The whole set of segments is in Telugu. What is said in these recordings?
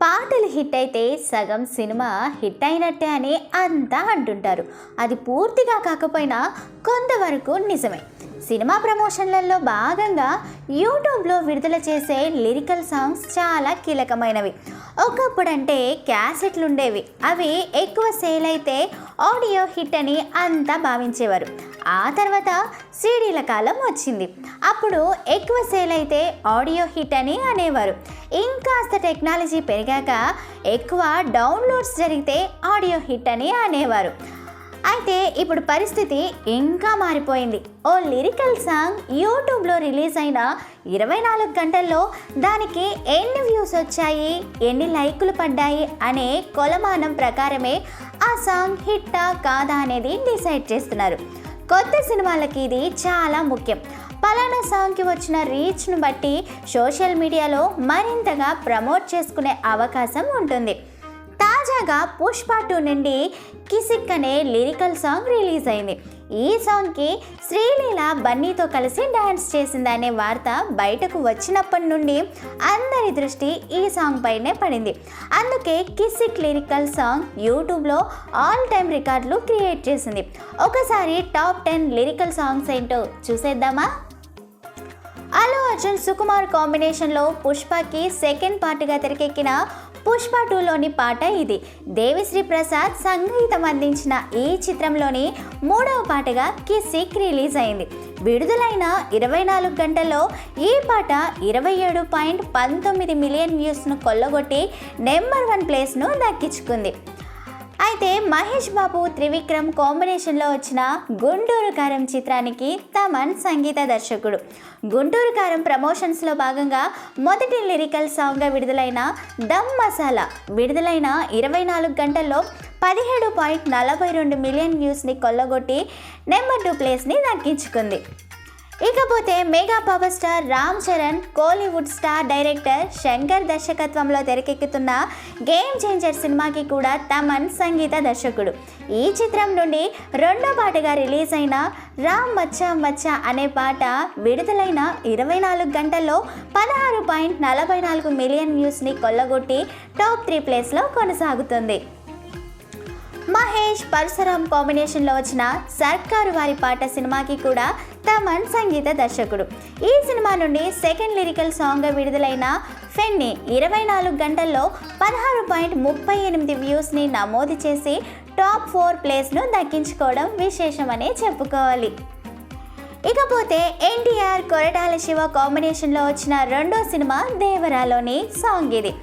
పాటలు హిట్ అయితే సగం సినిమా హిట్ అయినట్టే అని అంతా అంటుంటారు. అది పూర్తిగా కాకపోయినా కొంతవరకు నిజమే. సినిమా ప్రమోషన్లలో భాగంగా యూట్యూబ్లో విడుదల చేసే లిరికల్ సాంగ్స్ చాలా కీలకమైనవి. ఒకప్పుడంటే క్యాసెట్లు ఉండేవి, అవి ఎక్కువ సేల్ అయితే ఆడియో హిట్ అని అంతా భావించేవారు. ఆ తర్వాత సీడీల కాలం వచ్చింది, అప్పుడు ఎక్కువ సేల్ అయితే ఆడియో హిట్ అని అనేవారు. ఇంకాస్త టెక్నాలజీ పెరిగాక ఎక్కువ డౌన్లోడ్స్ జరిగితే ఆడియో హిట్ అని అనేవారు. అయితే ఇప్పుడు పరిస్థితి ఇంకా మారిపోయింది. ఓ లిరికల్ సాంగ్ యూట్యూబ్లో రిలీజ్ అయిన 24 గంటల్లో దానికి ఎన్ని వ్యూస్ వచ్చాయి, ఎన్ని లైకులు పడ్డాయి అనే కొలమానం ప్రకారమే ఆ సాంగ్ హిట్టా కాదా అనేది డిసైడ్ చేస్తున్నారు. కొత్త సినిమాలకి ఇది చాలా ముఖ్యం. పలానా సాంగ్కి వచ్చిన రీచ్ను బట్టి సోషల్ మీడియాలో మరింతగా ప్రమోట్ చేసుకునే అవకాశం ఉంటుంది. తాజాగా పుష్ప 2 నుండి కిసిక్ అనే లిరికల్ సాంగ్ రిలీజ్ అయింది. ఈ సాంగ్కి శ్రీలీల బన్నీతో కలిసి డ్యాన్స్ చేసిందనే వార్త బయటకు వచ్చినప్పటి నుండి అందరి దృష్టి ఈ సాంగ్ పైనే పడింది. అందుకే కిసిక్ లిరికల్ సాంగ్ యూట్యూబ్లో ఆల్ టైమ్ రికార్డులు క్రియేట్ చేసింది. ఒకసారి టాప్ 10 లిరికల్ సాంగ్స్ ఏంటో చూసేద్దామా? అల్లు అర్జున్ సుకుమార్ కాంబినేషన్లో పుష్పకి సెకండ్ పార్ట్గా తెరకెక్కిన పుష్ప 2లోని పాట ఇది. దేవిశ్రీ ప్రసాద్ సంగీతం అందించిన ఈ చిత్రంలోని 3వ పాటగా కిసిక్ రిలీజ్ అయింది. విడుదలైన 24 గంటల్లో ఈ పాట 27.19 మిలియన్ వ్యూస్ను కొల్లగొట్టి నెంబర్ 1 ప్లేస్ను దక్కించుకుంది. అయితే మహేష్ బాబు త్రివిక్రమ్ కాంబినేషన్లో వచ్చిన గుంటూరు కారం చిత్రానికి తమన్ సంగీత దర్శకుడు. గుంటూరు కారం ప్రమోషన్స్లో భాగంగా మొదటి లిరికల్ సాంగ్గా విడుదలైన దమ్ మసాలా విడుదలైన 24 గంటల్లో 17.42 మిలియన్ వ్యూస్ని కొల్లగొట్టి నెంబర్ 2 ప్లేస్ని దక్కించుకుంది. ఇకపోతే mega power star Ram Charan, Kollywood star director Shankar దర్శకత్వంలో తెరకెక్కుతున్న గేమ్ చేంజర్ సినిమాకి కూడా తమన్ సంగీత దర్శకుడు. ఈ చిత్రం నుండి 2వ పాటగా రిలీజ్ అయిన రామ్ మచ్చా మచ్చా అనే పాట విడుదలైన 24 గంటల్లో 16.44 మిలియన్ వ్యూస్ని కొల్లగొట్టి టాప్ 3 ప్లేస్లో కొనసాగుతుంది. మహేష్ పరశురామ్ కాంబినేషన్లో వచ్చిన సర్కారు వారి పాట సినిమాకి కూడా తమన్ సంగీత దర్శకుడు. ఈ సినిమా నుండి సెకండ్ లిరికల్ సాంగ్గా విడుదలైన ఫెన్నీ 24 గంటల్లో 16.38 వ్యూస్ని నమోదు చేసి టాప్ 4 ప్లేస్ను దక్కించుకోవడం విశేషమనే చెప్పుకోవాలి. ఇకపోతే ఎన్టీఆర్ కొరటాల శివ కాంబినేషన్లో వచ్చిన 2వ సినిమా దేవరాలోని సాంగ్ ఇది.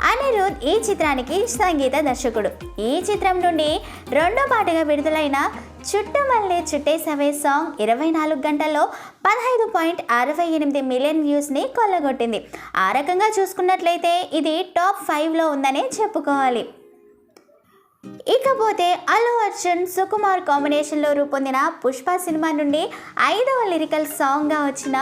అనిరుద్ ఈ చిత్రానికి సంగీత దర్శకుడు. ఈ చిత్రం నుండి 2వ పాటగా విడుదలైన చుట్టమల్లే చుట్టేసవే సాంగ్ 24 గంటల్లో 15.68 మిలియన్ వ్యూస్ని కొల్లగొట్టింది. ఆ రకంగా చూసుకున్నట్లయితే ఇది టాప్ 5లో ఉందనే చెప్పుకోవాలి. ఇకపోతే అల్లు అర్జున్ సుకుమార్ కాంబినేషన్లో రూపొందిన పుష్ప సినిమా నుండి 5వ లిరికల్ సాంగ్గా వచ్చిన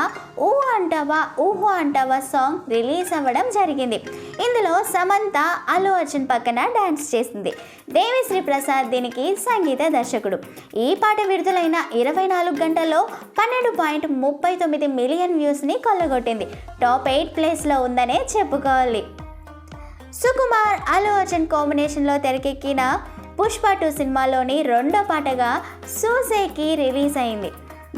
ఊహ అంటావా ఊహో అంటావా సాంగ్ రిలీజ్ అవ్వడం జరిగింది. ఇందులో సమంత అల్లు అర్జున్ పక్కన డ్యాన్స్ చేసింది. దేవిశ్రీ ప్రసాద్ దీనికి సంగీత దర్శకుడు. ఈ పాట విడుదలైన 24 గంటల్లో 12.39 మిలియన్ వ్యూస్ని కొల్లగొట్టింది. టాప్ 8 ప్లేస్లో ఉందనే చెప్పుకోవాలి. సుకుమార్ అల్లు అర్జున్ కాంబినేషన్లో తెరకెక్కిన పుష్ప 2 సినిమాలోని 2వ పాటగా సూసేకి రిలీజ్ అయింది.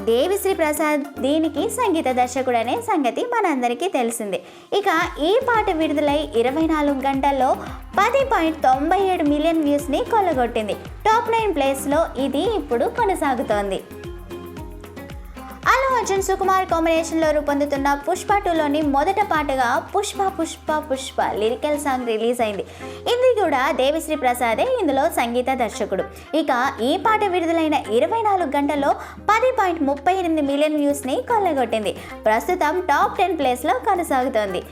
దేవిశ్రీ ప్రసాద్ దీనికి సంగీత దర్శకుడు అనే సంగతి మనందరికీ తెలిసిందే. ఇక ఈ పాట విడుదలై 24 గంటల్లో 10.97 మిలియన్ వ్యూస్ని కొల్లగొట్టింది. టాప్ 9 ప్లేస్లో ఇది ఇప్పుడు కొనసాగుతోంది. అల్లు అర్జున్ సుకుమార్ కాంబినేషన్లో రూపొందుతున్న పుష్ప 2లోని మొదట పాటగా Pushpa Pushpa Pushpa lyrical song release అయింది. ఇది కూడా దేవిశ్రీ ప్రసాదే ఇందులో సంగీత దర్శకుడు. ఇక ఈ పాట విడుదలైన 24 గంటల్లో 10.38 మిలియన్ వ్యూస్ని కొల్లగొట్టింది. ప్రస్తుతం టాప్ 10 ప్లేస్లో కొనసాగుతోంది.